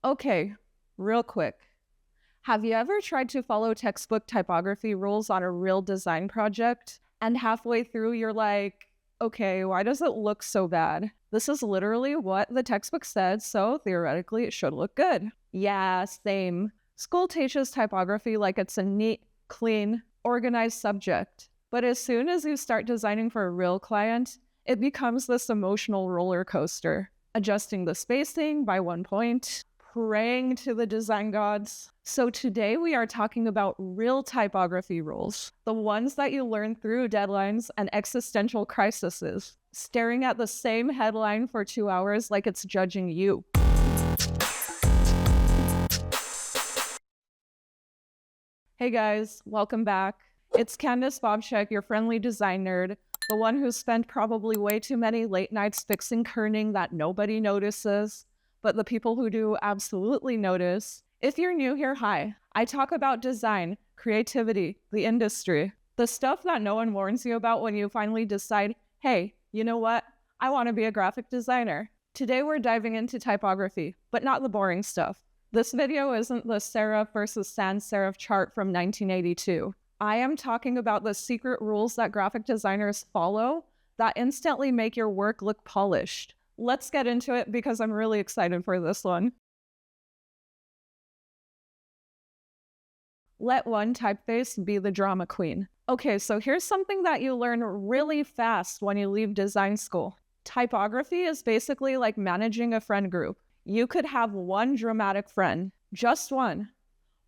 Okay, real quick. Have you ever tried to follow textbook typography rules on a real design project? And halfway through, you're like, okay, why does it look so bad? This is literally what the textbook said, so theoretically it should look good. Yeah, same. School teaches typography like it's a neat, clean, organized subject. But as soon as you start designing for a real client, it becomes this emotional roller coaster. Adjusting the spacing by 1 point, praying to the design gods. So today we are talking about real typography rules, the ones that you learn through deadlines and existential crises, staring at the same headline for 2 hours like it's judging you. Hey guys, welcome back. It's Candice Bobchak, your friendly design nerd, the one who spent probably way too many late nights fixing kerning that nobody notices, but the people who do absolutely notice. If you're new here, hi. I talk about design, creativity, the industry, the stuff that no one warns you about when you finally decide, hey, you know what? I want to be a graphic designer. Today we're diving into typography, but not the boring stuff. This video isn't the serif versus sans-serif chart from 1982. I am talking about the secret rules that graphic designers follow that instantly make your work look polished. Let's get into it because I'm really excited for this one. Let one typeface be the drama queen. Okay, so here's something that you learn really fast when you leave design school. Typography is basically like managing a friend group. You could have one dramatic friend, just one.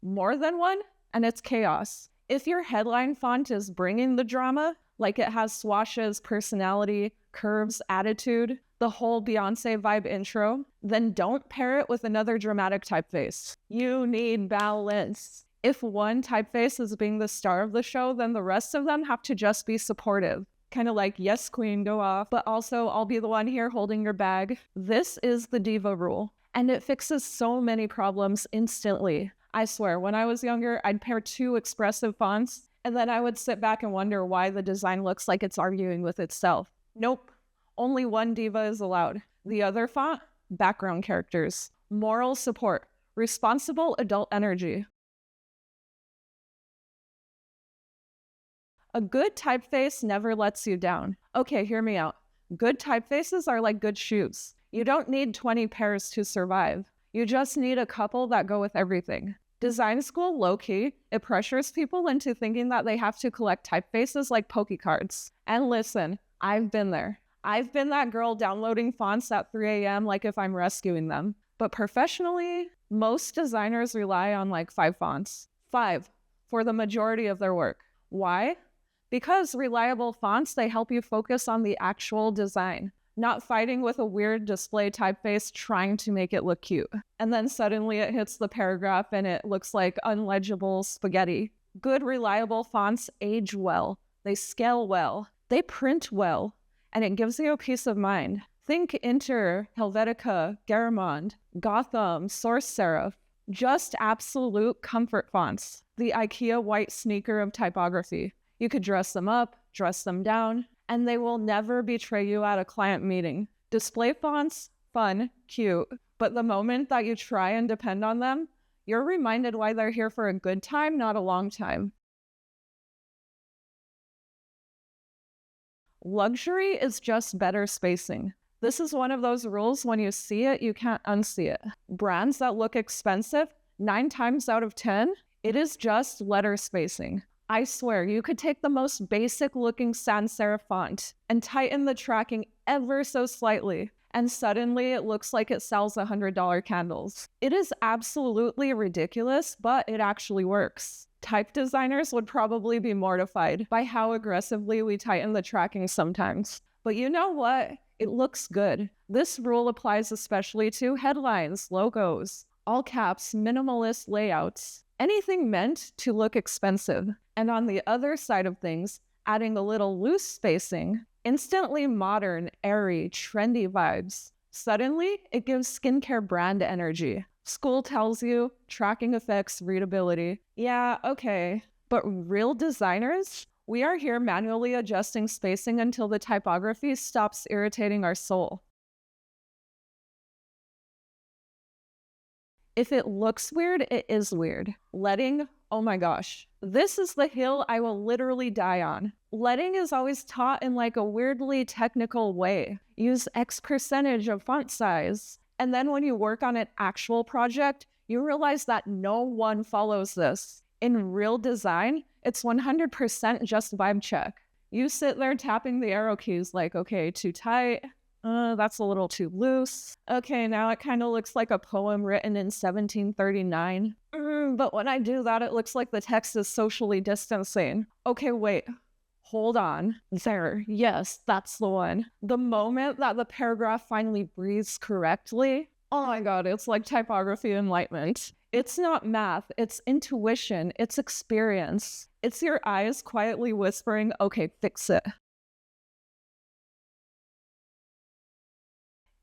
More than one, and it's chaos. If your headline font is bringing the drama, like it has swashes, personality, curves, attitude, the whole Beyonce vibe intro, then don't pair it with another dramatic typeface. You need balance. If one typeface is being the star of the show, then the rest of them have to just be supportive. Kind of like, yes, queen, go off, but also I'll be the one here holding your bag. This is the Diva Rule, and it fixes so many problems instantly. I swear, when I was younger, I'd pair two expressive fonts, and then I would sit back and wonder why the design looks like it's arguing with itself. Nope, only one diva is allowed. The other font, background characters, moral support, responsible adult energy. A good typeface never lets you down. Okay, hear me out. Good typefaces are like good shoes. You don't need 20 pairs to survive. You just need a couple that go with everything. Design school, low-key, it pressures people into thinking that they have to collect typefaces like Poke cards. And listen, I've been there. I've been that girl downloading fonts at 3 a.m. like if I'm rescuing them. But professionally, most designers rely on like 5 fonts. 5 for the majority of their work. Why? Because reliable fonts, they help you focus on the actual design, not fighting with a weird display typeface trying to make it look cute. And then suddenly it hits the paragraph and it looks like unlegible spaghetti. Good, reliable fonts age well, they scale well, they print well, and it gives you a peace of mind. Think Inter, Helvetica, Garamond, Gotham, Source Serif. Just absolute comfort fonts. The Ikea white sneaker of typography. You could dress them up, dress them down, and they will never betray you at a client meeting. Display fonts, fun, cute, but the moment that you try and depend on them, you're reminded why they're here for a good time, not a long time. Luxury is just better spacing. This is one of those rules when you see it, you can't unsee it. Brands that look expensive, 9 times out of 10, it is just letter spacing. I swear, you could take the most basic looking sans-serif font and tighten the tracking ever so slightly, and suddenly it looks like it sells $100 candles. It is absolutely ridiculous, but it actually works. Type designers would probably be mortified by how aggressively we tighten the tracking sometimes. But you know what? It looks good. This rule applies especially to headlines, logos, all caps, minimalist layouts. Anything meant to look expensive. And on the other side of things, adding a little loose spacing, instantly modern, airy, trendy vibes. Suddenly, it gives skincare brand energy. School tells you, tracking affects readability. Yeah, okay. But real designers? We are here manually adjusting spacing until the typography stops irritating our soul. If it looks weird, it is weird. Letting, oh my gosh, this is the hill I will literally die on. Letting is always taught in like a weirdly technical way. Use X percentage of font size. And then when you work on an actual project, you realize that no one follows this. In real design, it's 100% just vibe check. You sit there tapping the arrow keys like, okay, too tight. That's a little too loose. Okay, now it kind of looks like a poem written in 1739. But when I do that, it looks like the text is socially distancing. Okay, wait. Hold on. There. Yes, that's the one. The moment that the paragraph finally breathes correctly, oh my god, it's like typography enlightenment. It's not math, it's intuition, it's experience. It's your eyes quietly whispering, okay, fix it.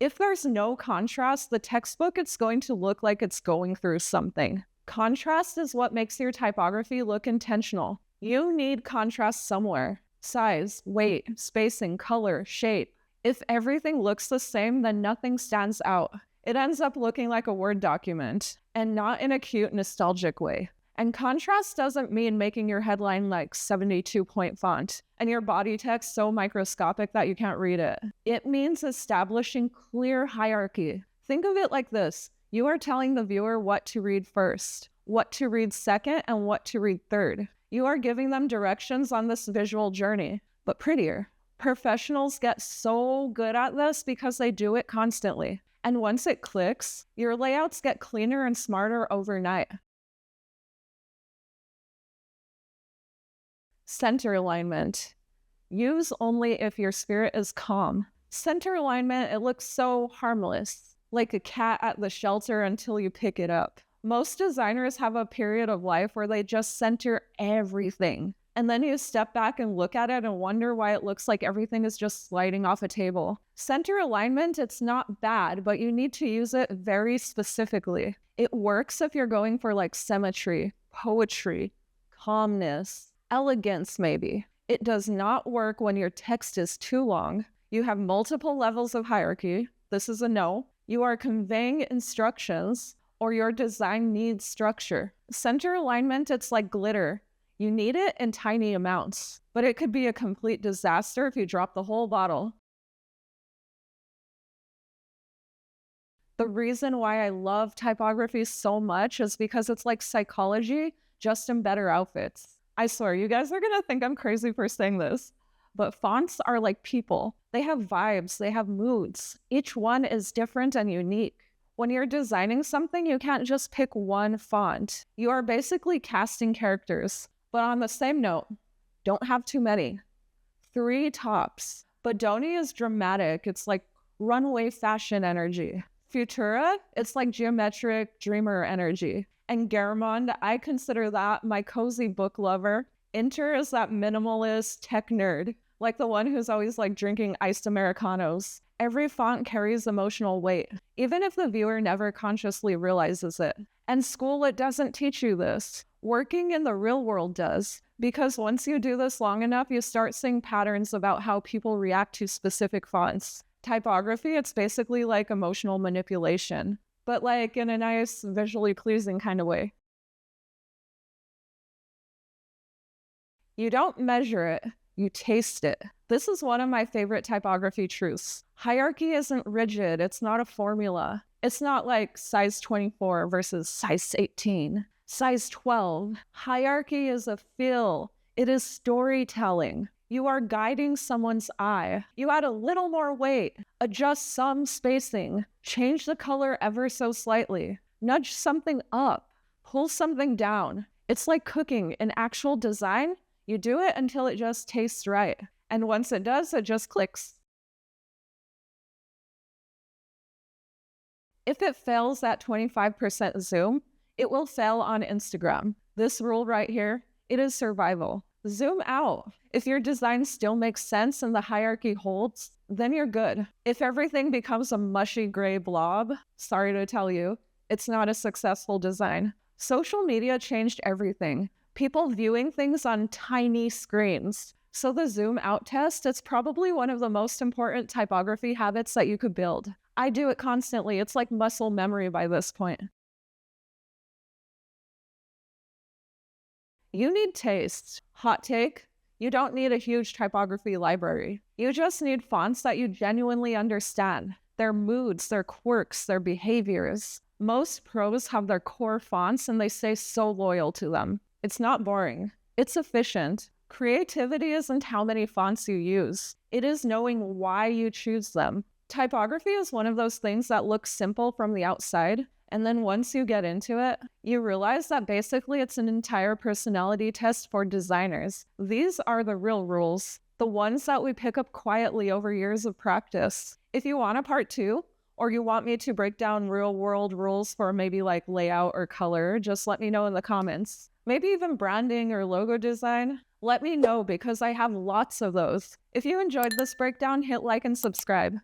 If there's no contrast, the textbook, it's going to look like it's going through something. Contrast is what makes your typography look intentional. You need contrast somewhere. Size, weight, spacing, color, shape. If everything looks the same, then nothing stands out. It ends up looking like a Word document, and not in a cute, nostalgic way. And contrast doesn't mean making your headline like 72-point font and your body text so microscopic that you can't read it. It means establishing clear hierarchy. Think of it like this. You are telling the viewer what to read first, what to read second, and what to read third. You are giving them directions on this visual journey, but prettier. Professionals get so good at this because they do it constantly. And once it clicks, your layouts get cleaner and smarter overnight. Center alignment. Use only if your spirit is calm. Center alignment, it looks so harmless, like a cat at the shelter until you pick it up. Most designers have a period of life where they just center everything. And then you step back and look at it and wonder why it looks like everything is just sliding off a table. Center alignment, it's not bad, but you need to use it very specifically. It works if you're going for like symmetry, poetry, calmness, elegance maybe. It does not work when your text is too long. You have multiple levels of hierarchy. This is a no. You are conveying instructions, or your design needs structure. Center alignment, it's like glitter. You need it in tiny amounts, but it could be a complete disaster if you drop the whole bottle. The reason why I love typography so much is because it's like psychology, just in better outfits. I swear, you guys are gonna think I'm crazy for saying this, but fonts are like people. They have vibes, they have moods. Each one is different and unique. When you're designing something, you can't just pick one font. You are basically casting characters. But on the same note, don't have too many. 3 tops. Bodoni is dramatic. It's like runway fashion energy. Futura, it's like geometric dreamer energy. And Garamond, I consider that my cozy book lover. Inter is that minimalist tech nerd, like the one who's always like drinking iced Americanos. Every font carries emotional weight, even if the viewer never consciously realizes it. And school, it doesn't teach you this. Working in the real world does, because once you do this long enough, you start seeing patterns about how people react to specific fonts. Typography, it's basically like emotional manipulation, but like in a nice, visually pleasing kind of way. You don't measure it, you taste it. This is one of my favorite typography truths. Hierarchy isn't rigid, it's not a formula. It's not like size 24 versus size 18. Size 12. Hierarchy is a feel. It is storytelling. You are guiding someone's eye. You add a little more weight, adjust some spacing, change the color ever so slightly, nudge something up, pull something down. It's like cooking. In actual design, you do it until it just tastes right. And once it does, it just clicks. If it fails at 25% zoom, it will fail on Instagram. This rule right here, it is survival. Zoom out. If your design still makes sense and the hierarchy holds, then you're good. If everything becomes a mushy gray blob, sorry to tell you, it's not a successful design. Social media changed everything. People viewing things on tiny screens. So the zoom out test, it's probably one of the most important typography habits that you could build. I do it constantly. It's like muscle memory by this point. You need taste. Hot take. You don't need a huge typography library. You just need fonts that you genuinely understand. Their moods, their quirks, their behaviors. Most pros have their core fonts and they stay so loyal to them. It's not boring. It's efficient. Creativity isn't how many fonts you use. It is knowing why you choose them. Typography is one of those things that looks simple from the outside, and then once you get into it, you realize that basically it's an entire personality test for designers. These are the real rules, the ones that we pick up quietly over years of practice. If you want a part 2, or you want me to break down real world rules for maybe like layout or color, just let me know in the comments. Maybe even branding or logo design. Let me know because I have lots of those. If you enjoyed this breakdown, hit like and subscribe.